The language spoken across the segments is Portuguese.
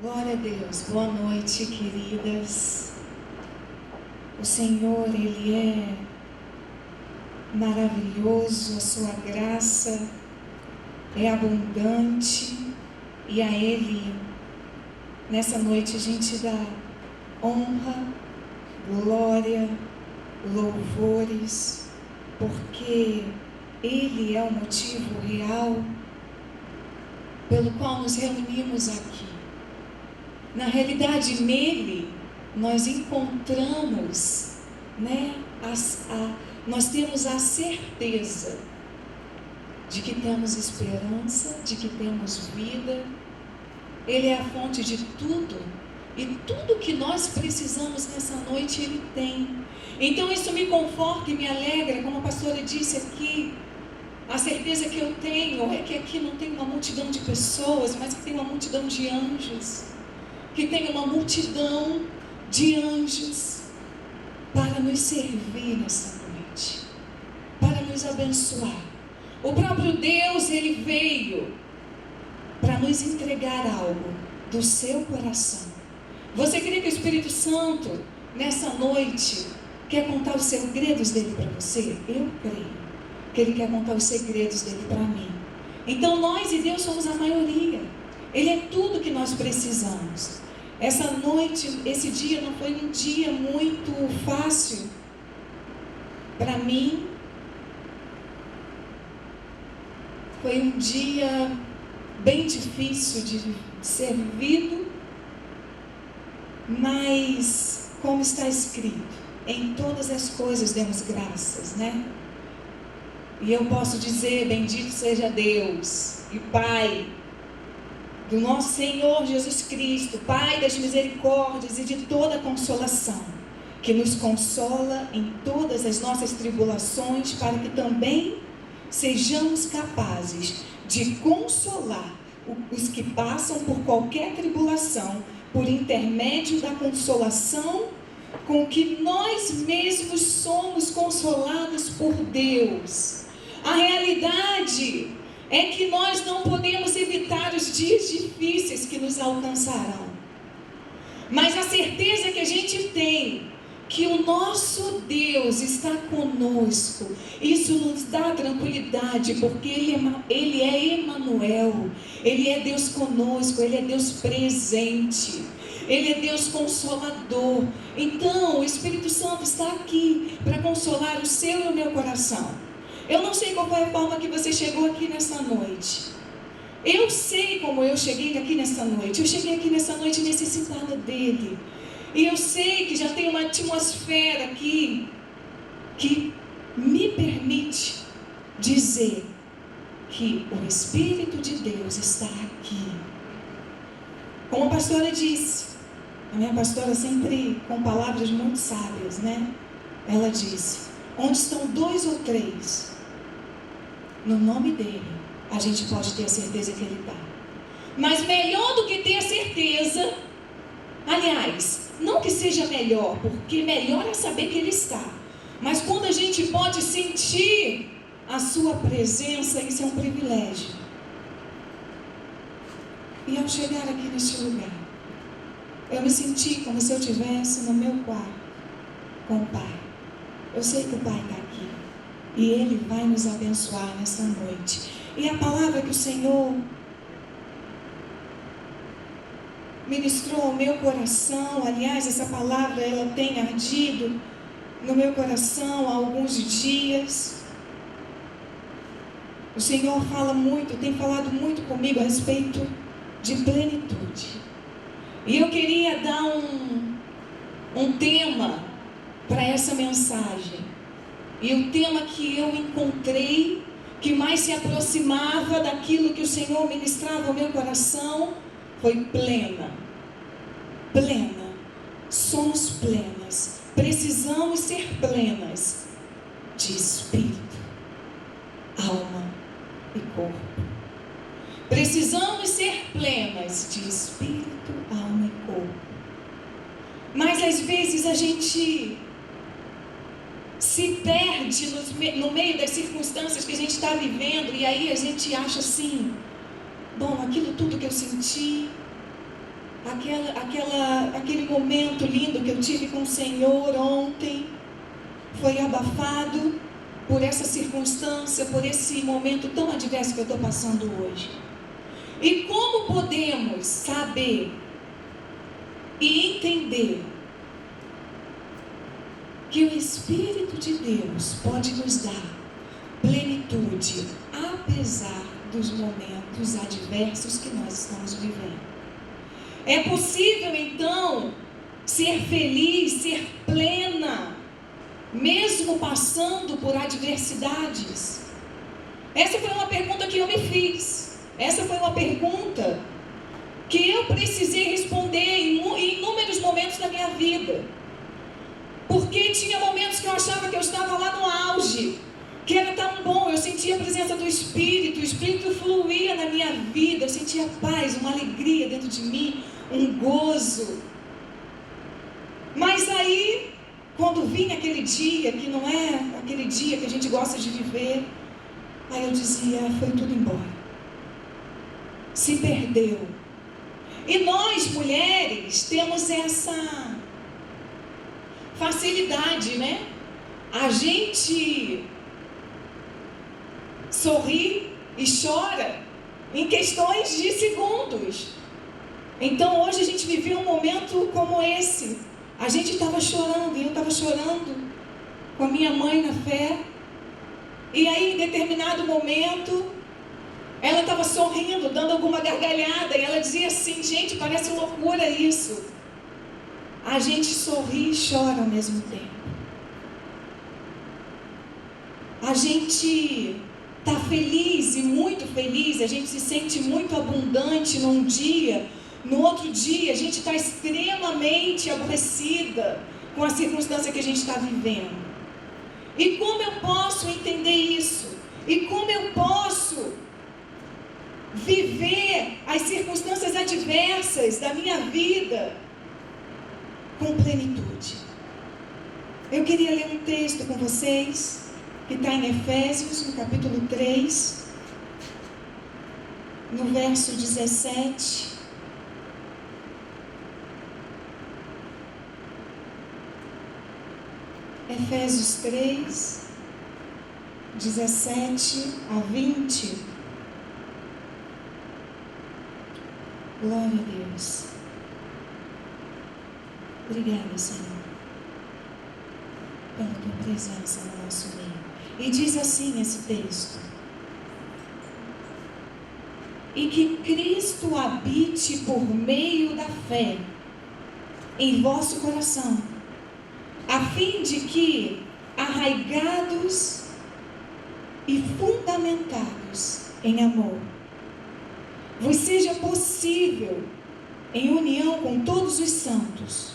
Glória a Deus, boa noite, queridas. O Senhor, Ele é maravilhoso, a sua graça é abundante e a Ele, nessa noite, a gente dá honra, glória, louvores, porque Ele é o motivo real pelo qual nos reunimos aqui. Na realidade, nele, nós encontramos, nós temos a certeza de que temos esperança, de que temos vida. Ele é a fonte de tudo, e tudo que nós precisamos nessa noite, Ele tem. Então isso me conforta e me alegra, como a pastora disse aqui. A certeza que eu tenho é que aqui não tem uma multidão de pessoas, mas que tem uma multidão de anjos. Que tem uma multidão de anjos para nos servir nessa noite, para nos abençoar. O próprio Deus, Ele veio para nos entregar algo do seu coração. Você crê que o Espírito Santo, nessa noite, quer contar os segredos dele para você? Eu creio que Ele quer contar os segredos dele para mim. Então nós e Deus somos a maioria. Ele é tudo que nós precisamos. Essa noite, esse dia não foi um dia muito fácil para mim. Foi um dia bem difícil de ser vivido, mas como está escrito, em todas as coisas demos graças, né? E eu posso dizer, bendito seja Deus e Pai do nosso Senhor Jesus Cristo, Pai das misericórdias e de toda consolação, que nos consola em todas as nossas tribulações, para que também sejamos capazes de consolar os que passam por qualquer tribulação, por intermédio da consolação com que nós mesmos somos consolados por Deus. A realidade é que nós não podemos evitar os dias difíceis que nos alcançarão. Mas a certeza que a gente tem, que o nosso Deus está conosco, isso nos dá tranquilidade, porque Ele é Emanuel, Ele é Deus conosco, Ele é Deus presente, Ele é Deus consolador. Então o Espírito Santo está aqui para consolar o seu e o meu coração. Eu não sei qual foi a forma que você chegou aqui nessa noite. Eu sei como eu cheguei aqui nessa noite. Eu cheguei aqui nessa noite necessitada dEle. E eu sei que já tem uma atmosfera aqui que me permite dizer que o Espírito de Deus está aqui. Como a pastora disse, a minha pastora sempre com palavras muito sábias, né? Ela disse: onde estão 2 ou 3, no nome dEle, a gente pode ter a certeza que Ele está. Mas melhor do que ter a certeza, aliás, não que seja melhor, porque melhor é saber que Ele está. Mas quando a gente pode sentir a sua presença, isso é um privilégio. E ao chegar aqui neste lugar, eu me senti como se eu estivesse no meu quarto com o Pai. Eu sei que o Pai está aqui e Ele vai nos abençoar nessa noite. E a palavra que o Senhor ministrou ao meu coração, aliás, essa palavra ela tem ardido no meu coração há alguns dias. O Senhor fala muito, tem falado muito comigo a respeito de plenitude. E eu queria dar um tema para essa mensagem. E o tema que eu encontrei, que mais se aproximava daquilo que o Senhor ministrava ao meu coração, foi plena. Plena. Somos plenas. Precisamos ser plenas de espírito, alma e corpo. Precisamos ser plenas de espírito, alma e corpo. Mas às vezes a gente se perde no meio das circunstâncias que a gente está vivendo, e aí a gente acha assim: bom, aquilo tudo que eu senti, aquele momento lindo que eu tive com o Senhor ontem foi abafado por essa circunstância, por esse momento tão adverso que eu estou passando hoje. E como podemos saber e entender que o Espírito de Deus pode nos dar plenitude, apesar dos momentos adversos que nós estamos vivendo? É possível, então, ser feliz, ser plena, mesmo passando por adversidades? Essa foi uma pergunta que eu me fiz. Essa foi uma pergunta que eu precisei responder em inúmeros momentos da minha vida. Porque tinha momentos que eu achava que eu estava lá no auge, que era tão bom, eu sentia a presença do Espírito, o Espírito fluía na minha vida, eu sentia paz, uma alegria dentro de mim, um gozo. Mas aí, quando vinha aquele dia, que não é aquele dia que a gente gosta de viver, aí eu dizia, foi tudo embora. Se perdeu. E nós, mulheres, temos essa facilidade, né? A gente sorri e chora em questões de segundos. Então hoje a gente viveu um momento como esse. A gente estava chorando, e eu estava chorando com a minha mãe na fé. E aí em determinado momento ela estava sorrindo, dando alguma gargalhada, e ela dizia assim, gente, parece loucura isso. A gente sorri e chora ao mesmo tempo. A gente está feliz e muito feliz, a gente se sente muito abundante num dia, no outro dia a gente está extremamente aborrecida com a circunstância que a gente está vivendo. E como eu posso entender isso? E como eu posso viver as circunstâncias adversas da minha vida com plenitude? Eu queria ler um texto com vocês, que está em Efésios, no capítulo 3, no verso 17. Efésios 3, 17 a 20. Glória a Deus. Obrigada, Senhor, pela tua presença no nosso meio. E diz assim esse texto: e que Cristo habite por meio da fé em vosso coração, a fim de que, arraigados e fundamentados em amor, vos seja possível, em união com todos os santos,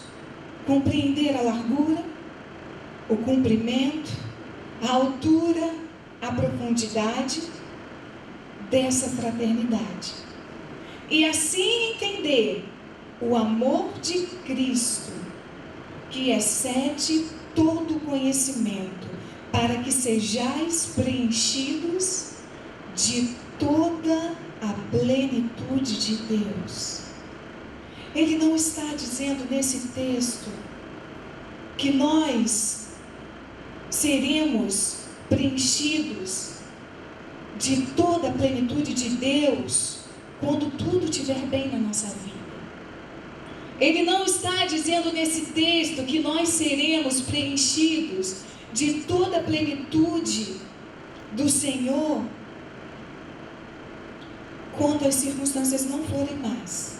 compreender a largura, o comprimento, a altura, a profundidade dessa fraternidade, e assim entender o amor de Cristo, que excede todo conhecimento, para que sejais preenchidos de toda a plenitude de Deus. Ele não está dizendo nesse texto que nós seremos preenchidos de toda a plenitude de Deus quando tudo estiver bem na nossa vida. Ele não está dizendo nesse texto que nós seremos preenchidos de toda a plenitude do Senhor quando as circunstâncias não forem mais.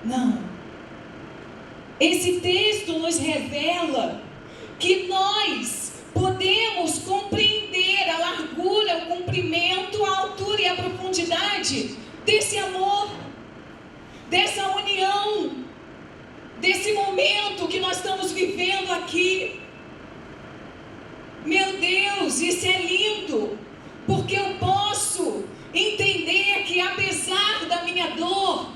Não. Esse texto nos revela que nós podemos compreender a largura, o comprimento, a altura e a profundidade desse amor, dessa união, desse momento que nós estamos vivendo aqui. Meu Deus, isso é lindo, porque eu posso entender que apesar da minha dor,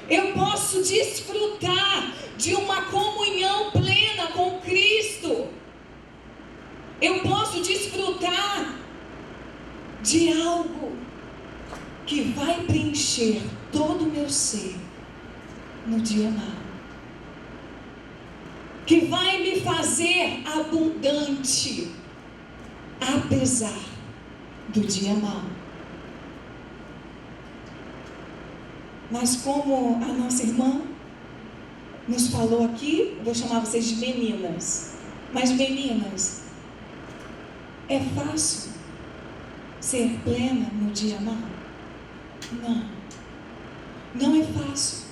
eu posso desfrutar de uma comunhão plena com Cristo. Eu posso desfrutar de algo que vai preencher todo o meu ser no dia mau, que vai me fazer abundante, apesar do dia mau. Mas como a nossa irmã nos falou aqui, eu vou chamar vocês de meninas, mas meninas, é fácil ser plena no dia mau? Não, não é fácil.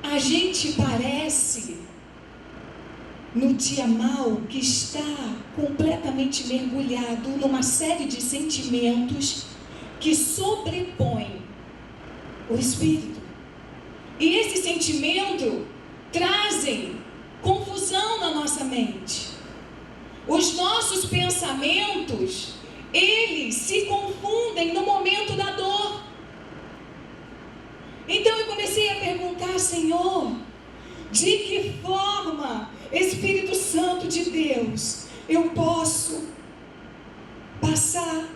A gente parece, no dia mau, que está completamente mergulhado numa série de sentimentos que sobrepõem o espírito. E esse sentimento trazem confusão na nossa mente. Os nossos pensamentos, eles se confundem no momento da dor. Então eu comecei a perguntar: Senhor, de que forma, Espírito Santo de Deus, eu posso passar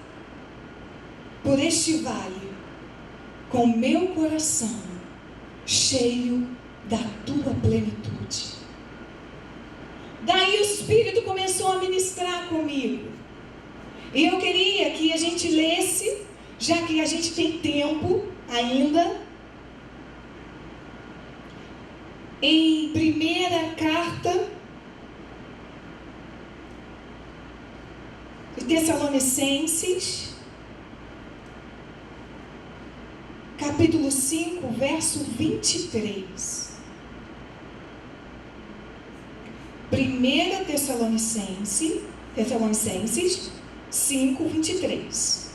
por este vale com meu coração cheio da tua plenitude? Daí o Espírito começou a ministrar comigo. E eu queria que a gente lesse, já que a gente tem tempo ainda, em primeira carta de Tessalonicenses, capítulo 5, verso 23. 1 Tessalonicenses 5, 23.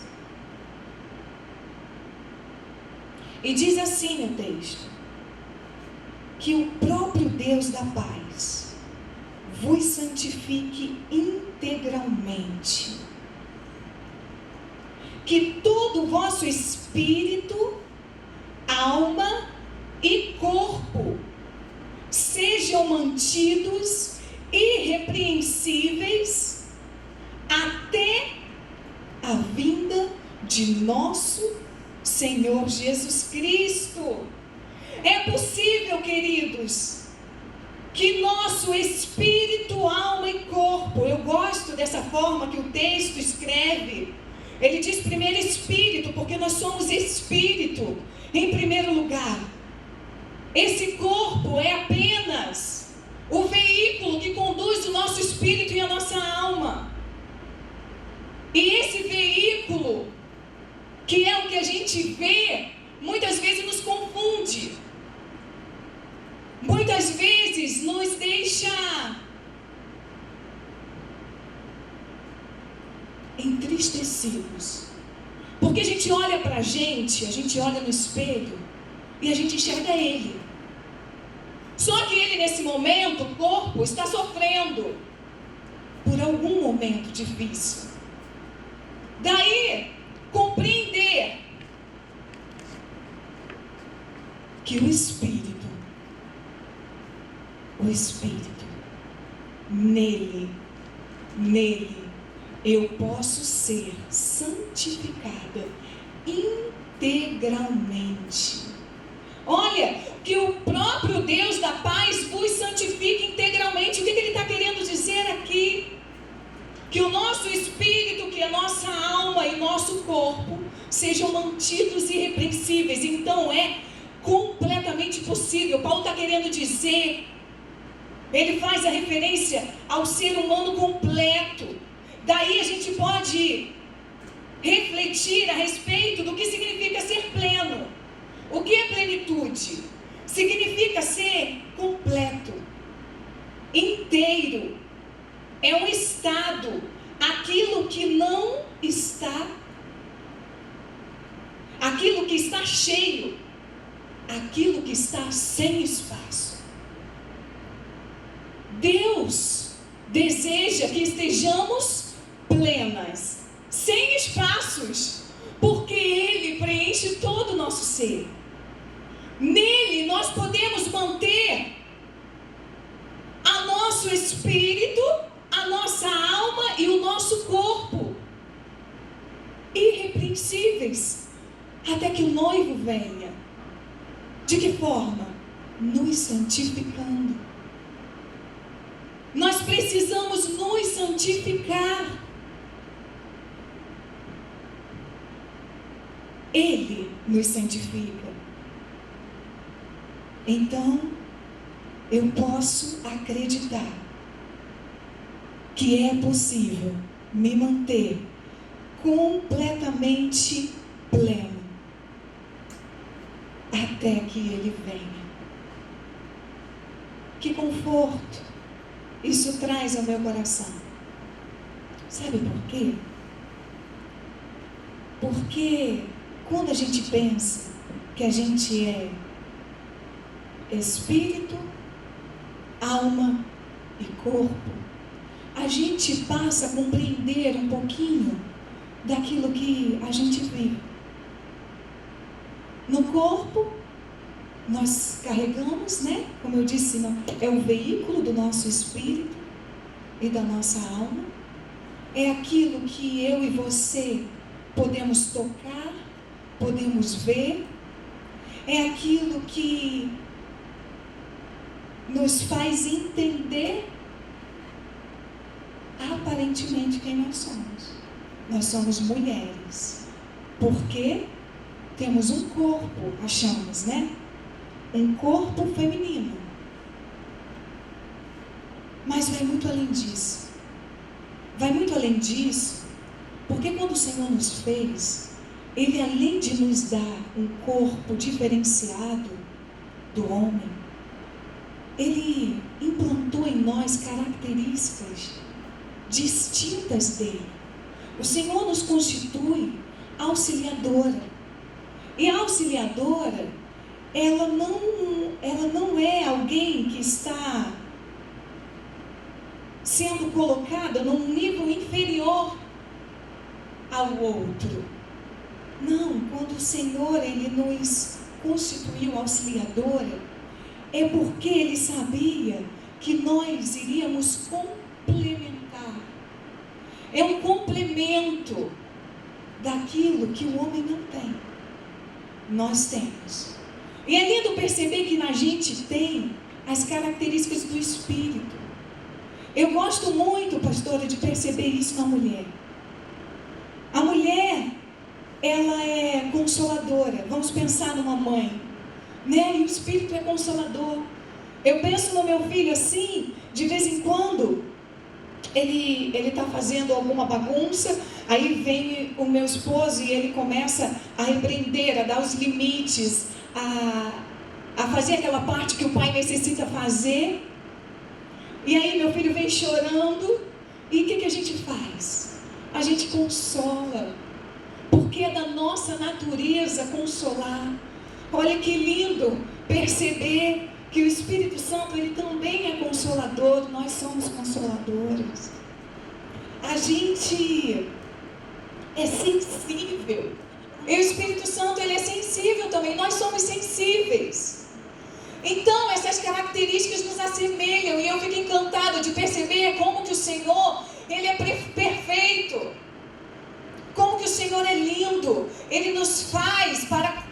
E diz assim o texto: que o próprio Deus da paz vos santifique integralmente, que todo o vosso espírito, alma e corpo sejam mantidos irrepreensíveis até a vinda de nosso Senhor Jesus Cristo. É possível, queridos, que nosso espírito, alma e corpo, eu gosto dessa forma que o texto escreve. Ele diz primeiro espírito, porque nós somos espírito em primeiro lugar. Esse corpo é apenas o veículo que conduz o nosso espírito e a nossa alma. E esse veículo, que é o que a gente vê, muitas vezes nos confunde. Muitas vezes nos deixa entristecidos. Porque a gente olha pra gente, a gente olha no espelho e a gente enxerga ele. Só que ele, nesse momento, o corpo está sofrendo por algum momento difícil. Daí, compreender que o Espírito, nele, eu posso ser santificada integralmente. Olha, que o próprio Deus da paz vos santifique integralmente. O que ele está querendo dizer aqui? Que o nosso espírito, que a nossa alma e nosso corpo sejam mantidos irrepreensíveis. Então é completamente possível. Paulo está querendo dizer, ele faz a referência ao ser humano completo. Daí a gente pode refletir a respeito do que significa ser pleno. O que é plenitude? Significa ser completo, inteiro. É um estado, aquilo que não está, aquilo que está cheio, aquilo que está sem espaço. Deus deseja que estejamos plenas, sem espaços, porque Ele preenche todo o nosso ser. Nele nós podemos manter a nosso espírito, a nossa alma e o nosso corpo irrepreensíveis até que o noivo venha. De que forma? Nos santificando. Nós precisamos nos santificar. Ele nos santifica. Então, eu posso acreditar que é possível me manter completamente pleno até que Ele venha. Que conforto isso traz ao meu coração. Sabe por quê? Porque quando a gente pensa que a gente é espírito, alma e corpo, a gente passa a compreender um pouquinho daquilo que a gente vive. No corpo, nós carregamos, né? Como eu disse, é o veículo do nosso espírito e da nossa alma. É aquilo que eu e você podemos tocar, podemos ver. É aquilo que nos faz entender aparentemente quem nós somos. Nós somos mulheres, porque temos um corpo, achamos, né? Um corpo feminino. Mas vai muito além disso. Vai muito além disso, porque quando o Senhor nos fez, Ele, além de nos dar um corpo diferenciado do homem, Ele implantou em nós características distintas dele. O Senhor nos constitui auxiliadora. E a auxiliadora, ela não é alguém que está sendo colocada num nível inferior ao outro. Não, quando o Senhor, Ele nos constituiu auxiliadora, é porque Ele sabia que nós iríamos complementar. É um complemento daquilo que o homem não tem. Nós temos. E é lindo perceber que na gente tem as características do Espírito. Eu gosto muito, pastora, de perceber isso na mulher. A mulher, ela é consoladora. Vamos pensar numa mãe, né? E o Espírito é consolador. Eu penso no meu filho assim, de vez em quando, ele está fazendo alguma bagunça, aí vem o meu esposo e ele começa a repreender, a dar os limites, a fazer aquela parte que o pai necessita fazer. E aí meu filho vem chorando, e o que a gente faz? A gente consola, porque é da nossa natureza consolar. Olha que lindo perceber que o Espírito Santo, ele também é consolador. Nós somos consoladores. A gente é sensível. E o Espírito Santo, ele é sensível também. Nós somos sensíveis. Então, essas características nos assemelham. E eu fico encantado de perceber como que o Senhor, Ele é perfeito. Como que o Senhor é lindo. Ele nos faz para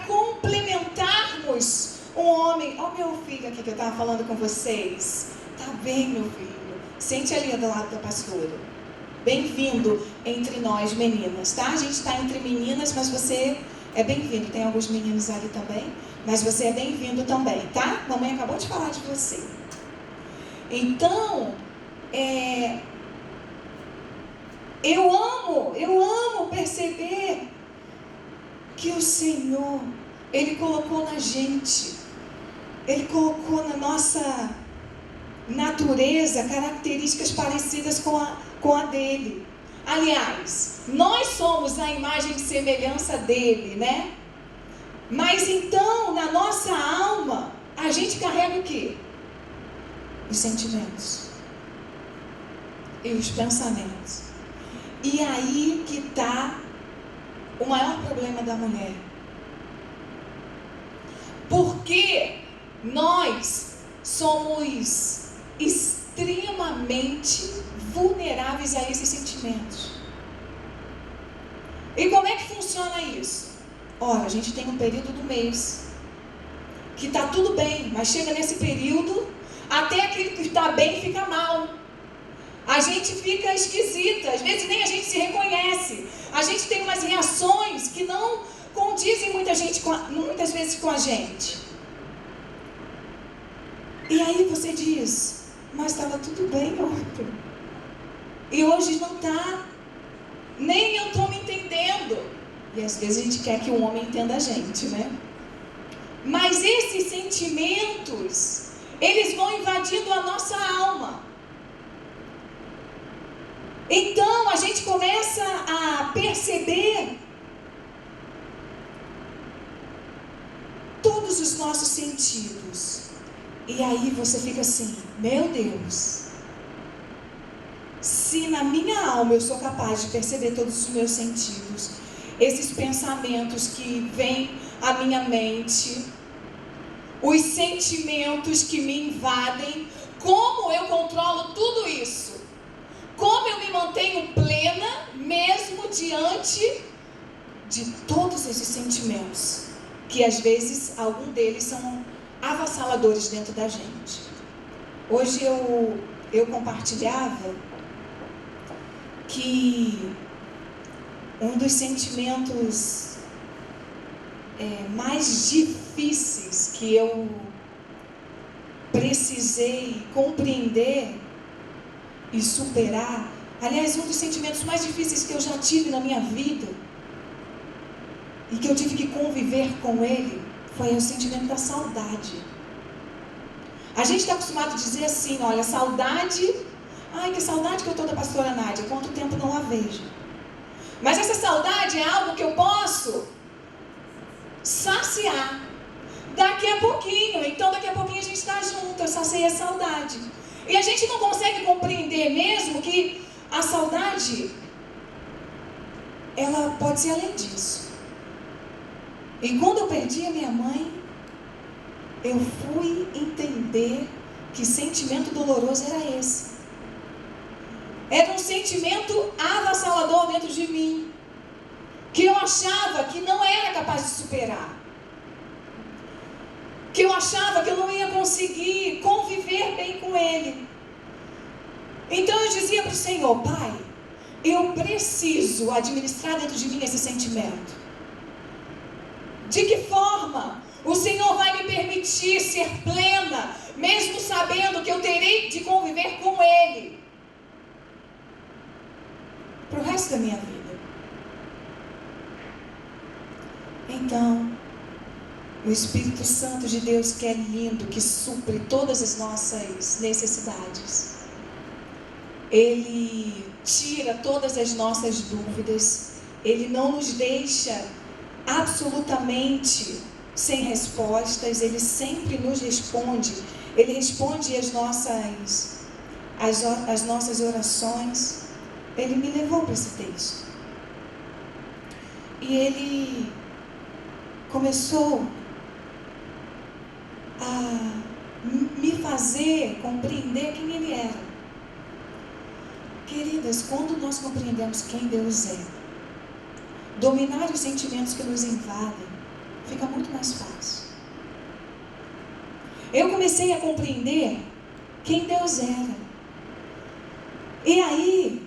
complementarmos um homem. Ó, meu filho aqui que eu estava falando com vocês. Tá bem, meu filho. Sente ali do lado da pastora. Bem-vindo entre nós, meninas, tá? A gente está entre meninas, mas você é bem-vindo. Tem alguns meninos ali também, mas você é bem-vindo também, tá? Mamãe acabou de falar de você. Então, eu amo perceber que o Senhor, Ele colocou na gente, Ele colocou na nossa natureza características parecidas com a dele. Aliás, nós somos a imagem e semelhança dele, né? Mas então, na nossa alma, a gente carrega o quê? Os sentimentos e os pensamentos. E aí que está o maior problema da mulher. Porque nós somos extremamente vulneráveis a esses sentimentos. E como é que funciona isso? Ora, a gente tem um período do mês que está tudo bem, mas chega nesse período, até aquele que está bem fica mal. A gente fica esquisita, às vezes nem a gente se reconhece. A gente tem umas reações que não condizem muitas vezes com a gente. E aí você diz, mas estava tudo bem ontem. E hoje não está. Nem eu estou me entendendo. E às vezes a gente quer que o homem entenda a gente, né? Mas esses sentimentos, eles vão invadindo a nossa alma. Então a gente começa a perceber todos os nossos sentidos. E aí você fica assim, meu Deus, se na minha alma eu sou capaz de perceber todos os meus sentidos, esses pensamentos que vêm à minha mente, os sentimentos que me invadem, como eu controlo tudo isso? Como eu me mantenho plena, mesmo diante de todos esses sentimentos, que às vezes, algum deles são avassaladores dentro da gente. Hoje eu compartilhava que um dos sentimentos mais difíceis que eu precisei compreender e superar, aliás, um dos sentimentos mais difíceis que eu já tive na minha vida e que eu tive que conviver com ele, foi o sentimento da saudade. A gente está acostumado a dizer assim, olha, saudade, ai, que saudade que eu estou da pastora Nádia, quanto tempo não a vejo. Mas essa saudade é algo que eu posso saciar daqui a pouquinho. Então daqui a pouquinho a gente está junto, eu saciei a saudade. E a gente não consegue compreender mesmo que a saudade, ela pode ser além disso. E quando eu perdi a minha mãe, eu fui entender que sentimento doloroso era esse. Era um sentimento avassalador dentro de mim, que eu achava que não era capaz de superar, que eu achava que eu não ia conseguir conviver bem com ele. Então eu dizia para o Senhor, Pai, eu preciso administrar dentro de mim esse sentimento. De que forma o Senhor vai me permitir ser plena, mesmo sabendo que eu terei de conviver com Ele para o resto da minha vida? Então, o Espírito Santo de Deus, que é lindo, que supre todas as nossas necessidades, Ele tira todas as nossas dúvidas, Ele não nos deixa absolutamente sem respostas, Ele sempre nos responde. Ele responde as nossas orações. Ele me levou para esse texto e Ele começou a me fazer compreender quem Ele era. Queridas, quando nós compreendemos quem Deus é, dominar os sentimentos que nos invadem fica muito mais fácil. Eu comecei a compreender quem Deus era. E aí,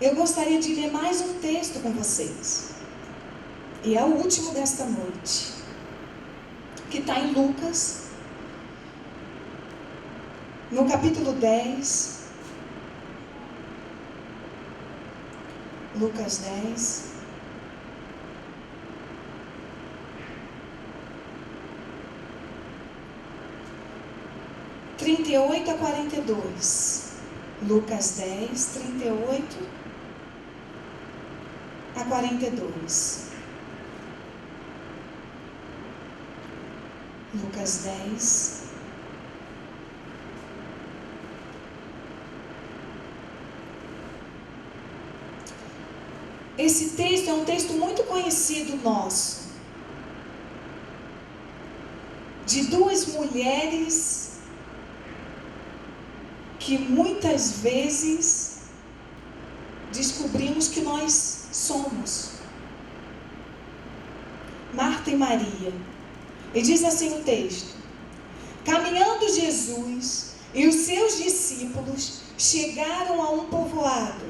eu gostaria de ler mais um texto com vocês. E é o último desta noite, que está em Lucas, no capítulo 10. Lucas 10. Trinta e 38 a 42. Lucas 10, 38 a 42. Lucas 10. Esse texto é um texto muito conhecido nosso, de duas mulheres que muitas vezes descobrimos que nós somos. Marta e Maria. E diz assim o texto: caminhando Jesus e os seus discípulos chegaram a um povoado,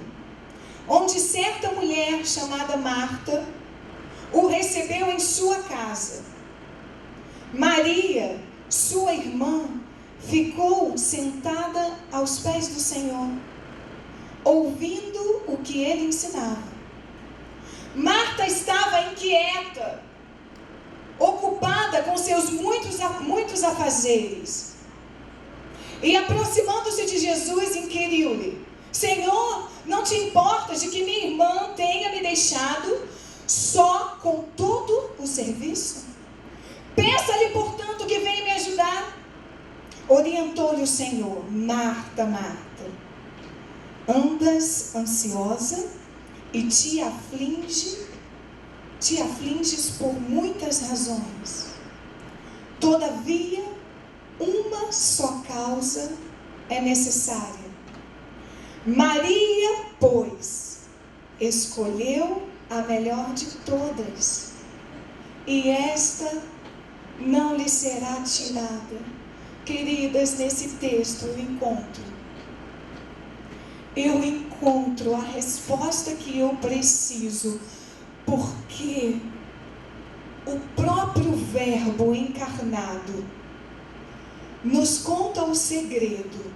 onde certa mulher chamada Marta o recebeu em sua casa. Maria, sua irmã, ficou sentada aos pés do Senhor, ouvindo o que ele ensinava. Marta estava inquieta, ocupada com seus muitos afazeres. E aproximando-se de Jesus, inquiriu-lhe: Senhor, não te importas de que minha irmã tenha me deixado só com todo o serviço? Peça-lhe, portanto, que venha me ajudar. Orientou-lhe o Senhor: Marta, Marta, andas ansiosa e te afliges por muitas razões. Todavia, uma só causa é necessária. Maria, pois, escolheu a melhor de todas, e esta não lhe será tirada. Queridas, nesse texto eu encontro a resposta que eu preciso, porque o próprio Verbo encarnado nos conta o segredo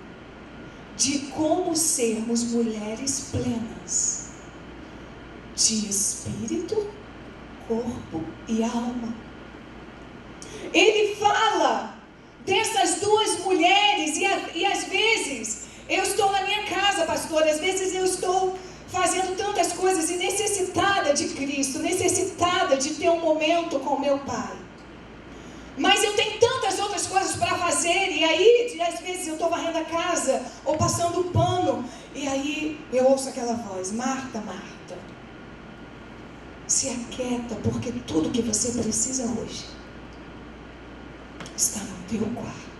de como sermos mulheres plenas, de espírito, corpo e alma. Ele fala dessas duas mulheres, e às vezes eu estou na minha casa, pastor, às vezes eu estou fazendo tantas coisas e necessitada de Cristo, necessitada de ter um momento com meu Pai. Mas eu tenho tantas outras coisas para fazer, e aí às vezes eu estou varrendo a casa ou passando o pano, e aí eu ouço aquela voz: Marta, Marta, se aquieta, porque tudo que você precisa hoje está no teu quarto.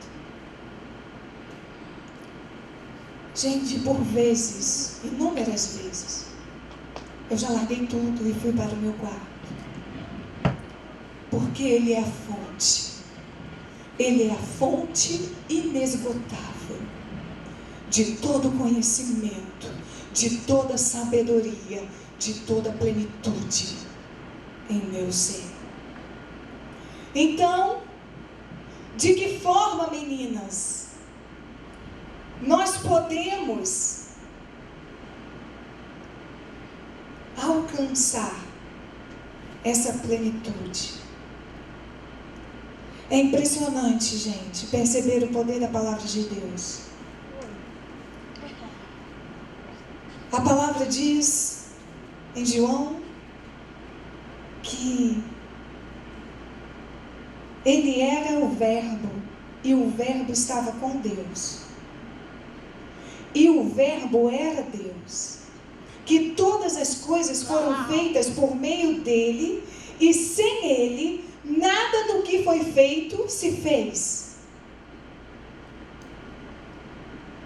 Gente, por vezes, inúmeras vezes, eu já larguei tudo e fui para o meu quarto, porque Ele é a fonte. Ele é a fonte inesgotável de todo conhecimento, de toda sabedoria, de toda plenitude em meu ser. Então, de que forma, meninas, nós podemos alcançar essa plenitude? É impressionante, gente, perceber o poder da palavra de Deus. A palavra diz em João que Ele era o Verbo, e o Verbo estava com Deus, e o Verbo era Deus, que todas as coisas foram feitas por meio dele, e sem ele nada do que foi feito se fez.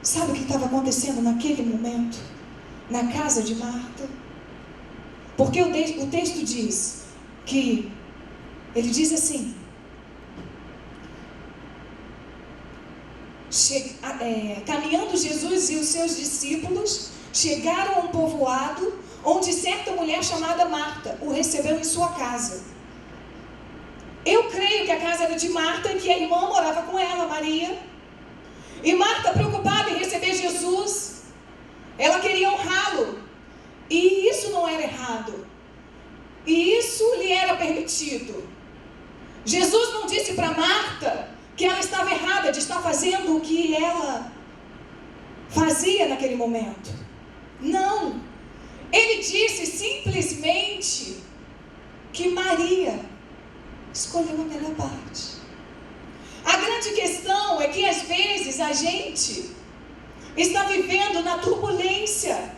Sabe o que estava acontecendo naquele momento, na casa de Marta? Porque o texto diz que, ele diz assim: caminhando Jesus e os seus discípulos chegaram a um povoado onde certa mulher chamada Marta o recebeu em sua casa. Eu creio que a casa era de Marta e que a irmã morava com ela, Maria. E Marta, preocupada em receber Jesus, ela queria honrá-lo, e isso não era errado, e isso lhe era permitido. Jesus não disse para Marta que ela estava errada de estar fazendo o que ela fazia naquele momento. Não. Ele disse simplesmente que Maria escolheu a melhor parte. A grande questão é que às vezes a gente está vivendo na turbulência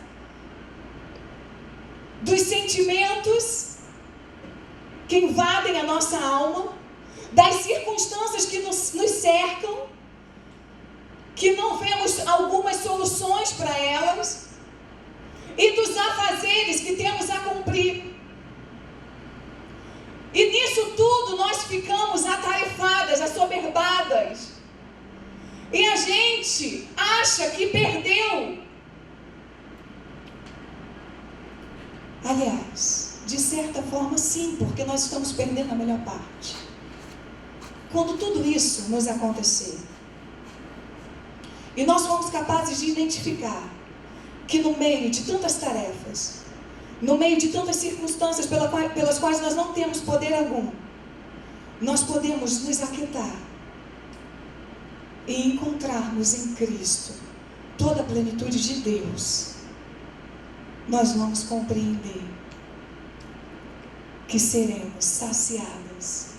dos sentimentos que invadem a nossa alma, das circunstâncias que nos cercam, que não vemos algumas soluções para elas, e dos afazeres que temos a cumprir. E nisso tudo nós ficamos atarefadas, assoberbadas, e a gente acha que perdeu. Aliás, de certa forma sim, porque nós estamos perdendo a melhor parte. Quando tudo isso nos acontecer, e nós fomos capazes de identificar que no meio de tantas tarefas, no meio de tantas circunstâncias pelas quais nós não temos poder algum, nós podemos nos aquietar e encontrarmos em Cristo toda a plenitude de Deus. Nós vamos compreender que seremos saciadas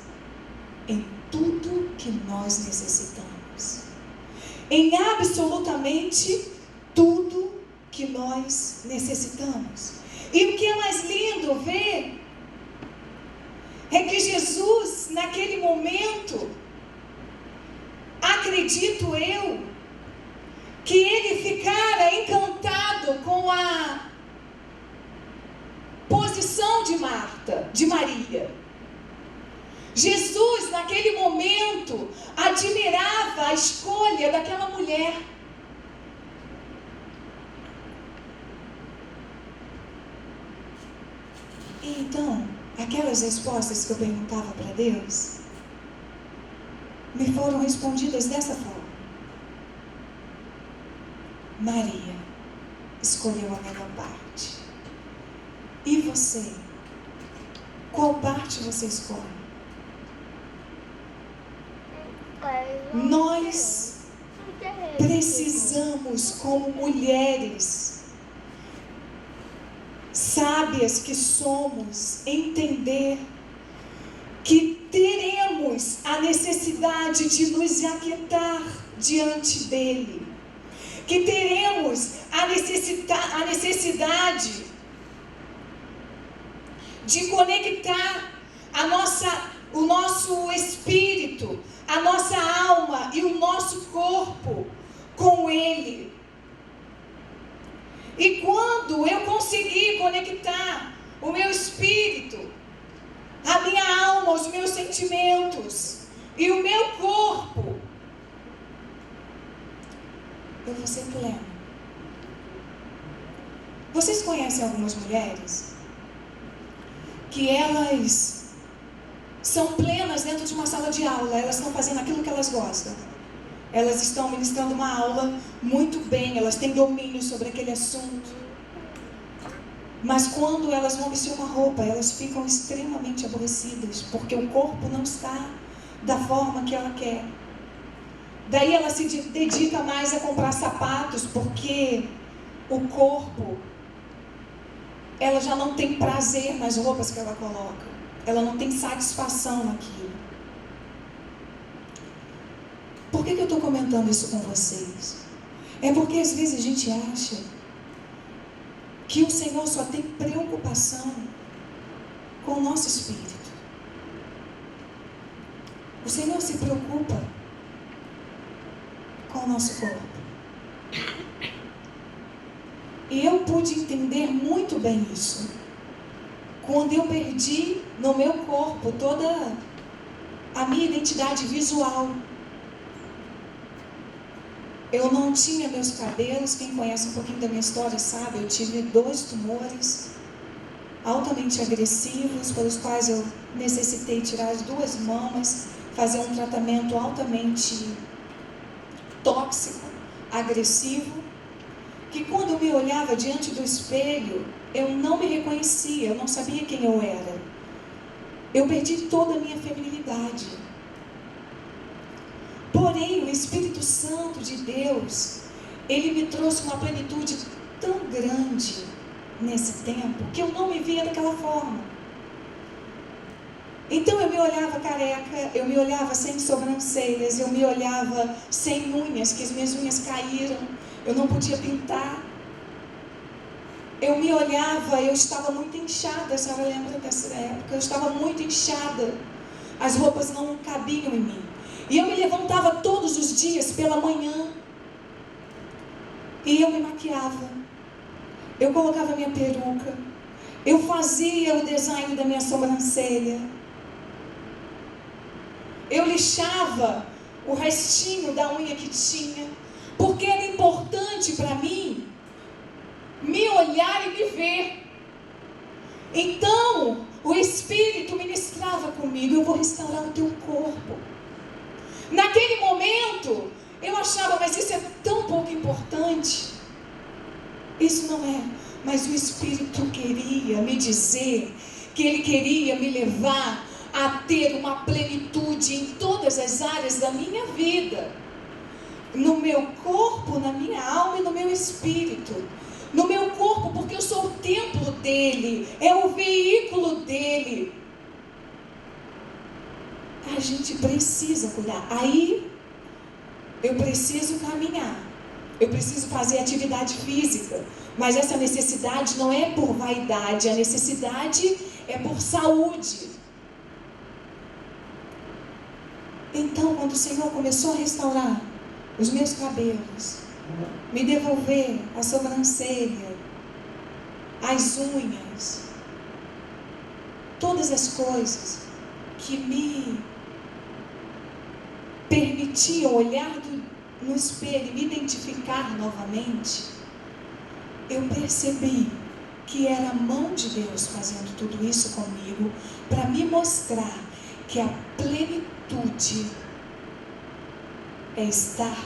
em tudo que nós necessitamos, em absolutamente tudo que nós necessitamos. E o que é mais lindo ver é que Jesus, naquele momento, acredito eu, que ele ficara encantado com a posição de Marta, de Maria. Jesus, naquele momento, admirava a escolha daquela mulher. E então, aquelas respostas que eu perguntava para Deus, me foram respondidas dessa forma. Maria escolheu a melhor parte. E você? Qual parte você escolhe? Nós precisamos, como mulheres sábias que somos, entender que teremos a necessidade de nos aquietar diante dele, que teremos a necessidade de conectar o nosso espírito, a nossa alma e o nosso corpo com ele. E quando eu conseguir conectar o meu espírito, a minha alma, os meus sentimentos e o meu corpo, eu vou ser plena. Vocês conhecem algumas mulheres que elas são plenas dentro de uma sala de aula, elas estão fazendo aquilo que elas gostam. Elas estão ministrando uma aula muito bem, elas têm domínio sobre aquele assunto. Mas quando elas vão vestir uma roupa, elas ficam extremamente aborrecidas, porque o corpo não está da forma que ela quer. Daí ela se dedica mais a comprar sapatos, porque o corpo, ela já não tem prazer nas roupas que ela coloca. Ela não tem satisfação naquilo. Por que eu estou comentando isso com vocês? É porque às vezes a gente acha que o Senhor só tem preocupação com o nosso espírito. O Senhor se preocupa com o nosso corpo. E eu pude entender muito bem isso quando eu perdi no meu corpo toda a minha identidade visual. Eu não tinha meus cabelos. Quem conhece um pouquinho da minha história sabe, eu tive 2 tumores altamente agressivos, pelos quais eu necessitei tirar as 2 mamas, fazer um tratamento altamente tóxico, agressivo, que quando eu me olhava diante do espelho, eu não me reconhecia, eu não sabia quem eu era. Eu perdi toda a minha feminilidade. Porém, o Espírito Santo de Deus, ele me trouxe uma plenitude tão grande nesse tempo, que eu não me via daquela forma. Então eu me olhava careca, eu me olhava sem sobrancelhas, eu me olhava sem unhas, que as minhas unhas caíram, eu não podia pintar. Eu me olhava, eu estava muito inchada, a senhora lembra dessa época? Eu estava muito inchada, as roupas não cabiam em mim. E eu me levantava todos os dias pela manhã e eu me maquiava, eu colocava minha peruca, eu fazia o design da minha sobrancelha. eu lixava o restinho da unha que tinha, porque era importante para mim me olhar e me ver. Então, o Espírito ministrava comigo: eu vou restaurar o teu corpo. Naquele momento, eu achava, mas isso é tão pouco importante. Isso não é, mas o Espírito queria me dizer que Ele queria me levar a ter uma plenitude em todas as áreas da minha vida. No meu corpo, na minha alma e no meu espírito. No meu corpo, porque eu sou o templo dele, é o veículo dele. A gente precisa cuidar. Aí, eu preciso caminhar, eu preciso fazer atividade física, mas essa necessidade não é por vaidade, a necessidade é por saúde. Então, quando o Senhor começou a restaurar os meus cabelos, me devolver a sobrancelha, as unhas, todas as coisas que me permitiam olhar no espelho e me identificar novamente, eu percebi que era a mão de Deus fazendo tudo isso comigo, para me mostrar que a plenitude é estar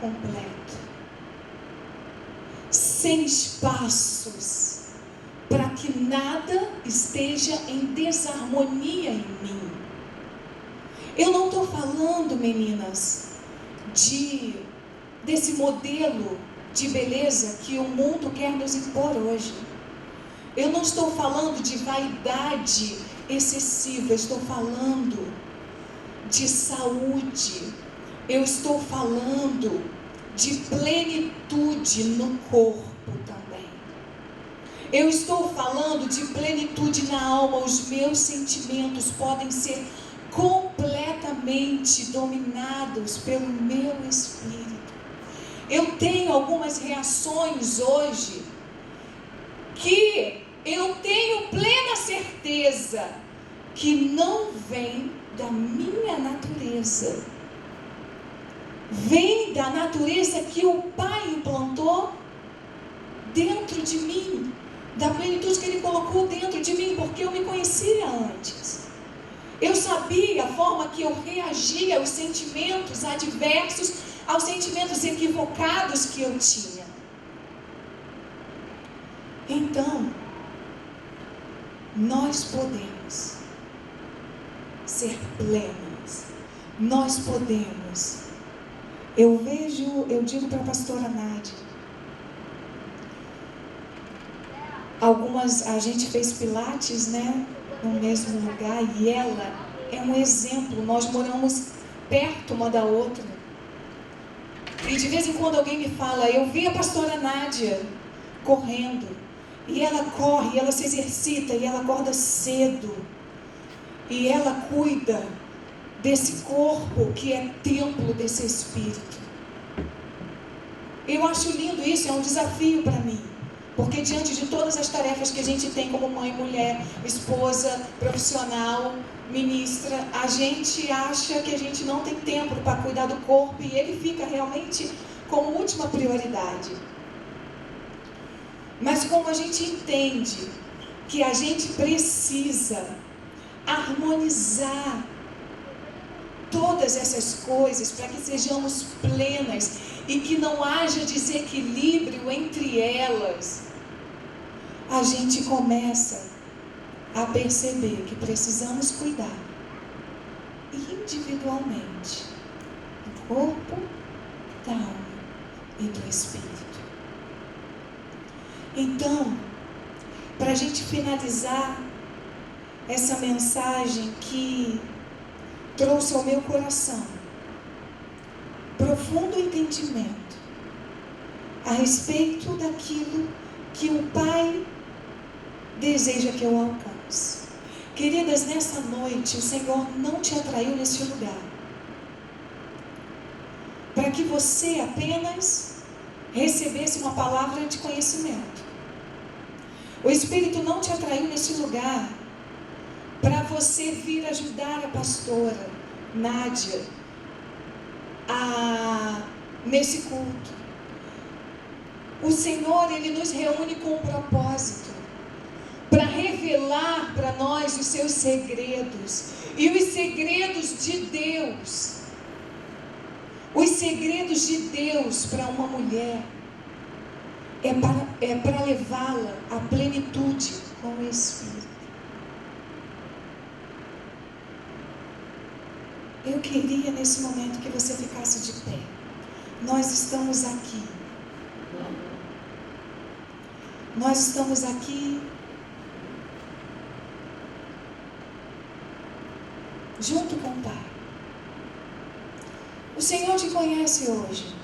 completo, sem espaços, para que nada esteja em desarmonia em mim. Eu não estou falando, meninas, desse modelo de beleza que o mundo quer nos impor hoje. Eu não estou falando de vaidade excessiva, eu estou falando de saúde. Eu estou falando de plenitude no corpo também. Eu estou falando de plenitude na alma. Os meus sentimentos podem ser completamente dominados pelo meu espírito. Eu tenho algumas reações hoje que eu tenho plena certeza que não vem da minha natureza. Vem da natureza que o Pai implantou dentro de mim, da plenitude que Ele colocou dentro de mim, porque eu me conhecia antes. Eu sabia a forma que eu reagia aos sentimentos adversos, aos sentimentos equivocados que eu tinha. Então, nós podemos ser plenos, nós podemos. Eu digo para a pastora Nádia, a gente fez pilates, né, no mesmo lugar, e ela é um exemplo. Nós moramos perto uma da outra, e de vez em quando alguém me fala: eu vi a pastora Nádia correndo, e ela corre, ela se exercita, e ela acorda cedo, e ela cuida desse corpo que é templo desse Espírito. Eu acho lindo isso, é um desafio para mim, porque diante de todas as tarefas que a gente tem como mãe, mulher, esposa, profissional, ministra, a gente acha que a gente não tem tempo para cuidar do corpo, e ele fica realmente como última prioridade. Mas como a gente entende que a gente precisa harmonizar todas essas coisas para que sejamos plenas e que não haja desequilíbrio entre elas, a gente começa a perceber que precisamos cuidar individualmente do corpo, da alma e do espírito. Então, para a gente finalizar essa mensagem que trouxe ao meu coração profundo entendimento a respeito daquilo que o Pai deseja que eu alcance. Queridas, nessa noite o Senhor não te atraiu nesse lugar para que você apenas recebesse uma palavra de conhecimento. O Espírito não te atraiu nesse lugar para você vir ajudar a pastora Nádia nesse culto. O Senhor, Ele nos reúne com um propósito, para revelar para nós os seus segredos, e os segredos de Deus, os segredos de Deus para uma mulher, é para levá-la à plenitude com o Espírito. Eu queria nesse momento que você ficasse de pé. Nós estamos aqui. Nós estamos aqui junto com o Pai. O Senhor te conhece hoje.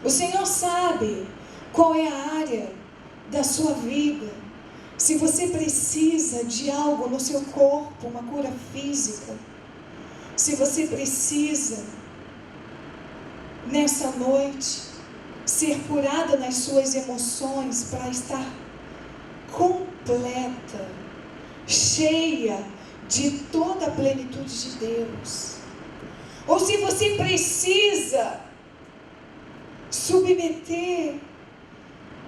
O Senhor sabe qual é a área da sua vida. Se você precisa de algo no seu corpo, uma cura física. Se você precisa, nessa noite, ser curada nas suas emoções para estar completa, cheia de toda a plenitude de Deus. Ou se você precisa submeter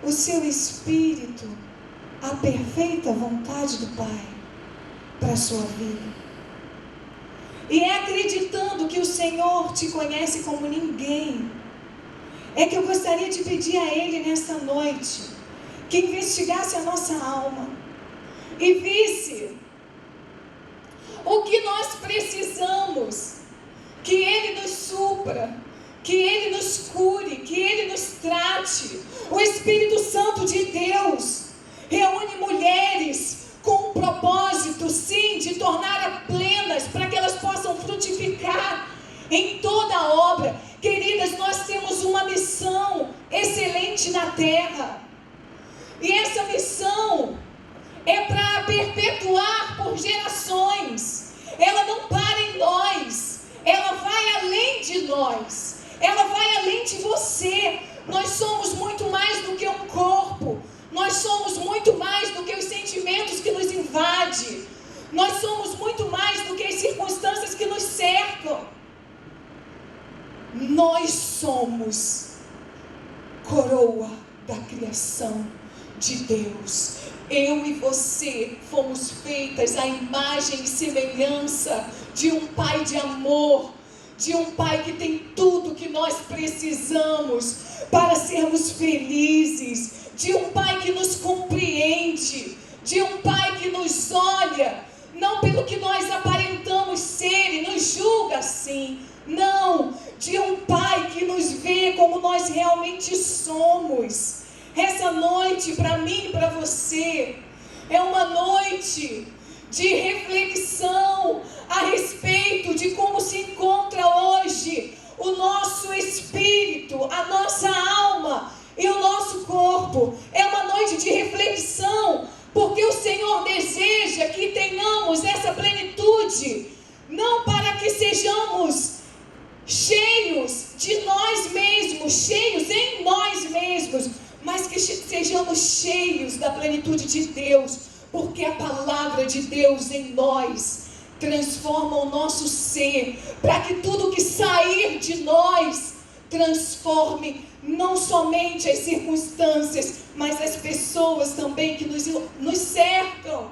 o seu espírito à perfeita vontade do Pai para a sua vida. E é acreditando que o Senhor te conhece como ninguém, é que eu gostaria de pedir a Ele nessa noite, que investigasse a nossa alma, e visse o que nós precisamos, que Ele nos supra, que Ele nos cure, que Ele nos trate. O Espírito Santo de Deus reúne mulheres com um propósito, sim, de torná-las plenas, para que elas possam frutificar em toda a obra. Queridas, nós temos uma missão excelente na terra, e essa missão é para perpetuar por gerações. Ela não para em nós, ela vai além de nós, ela vai além de você. Nós somos muito mais do que um corpo. Nós somos muito mais do que os sentimentos que nos invadem. Nós somos muito mais do que as circunstâncias que nos cercam. Nós somos coroa da criação de Deus. Eu e você fomos feitas à imagem e semelhança de um Pai de amor, de um Pai que tem tudo que nós precisamos para sermos felizes, de um Pai que nos compreende, de um Pai que nos olha, não pelo que nós aparentamos ser e nos julga assim, não, de um Pai que nos vê como nós realmente somos. Essa noite, para mim e para você, é uma noite de reflexão a respeito de como se encontra hoje o nosso espírito, a nossa alma e o nosso corpo. É uma noite de reflexão, porque o Senhor deseja que tenhamos essa plenitude, não para que sejamos cheios de nós mesmos, cheios em nós mesmos, mas que sejamos cheios da plenitude de Deus, porque a palavra de Deus em nós transforma o nosso ser, para que tudo que sair de nós transforme não somente as circunstâncias, mas as pessoas também que nos cercam.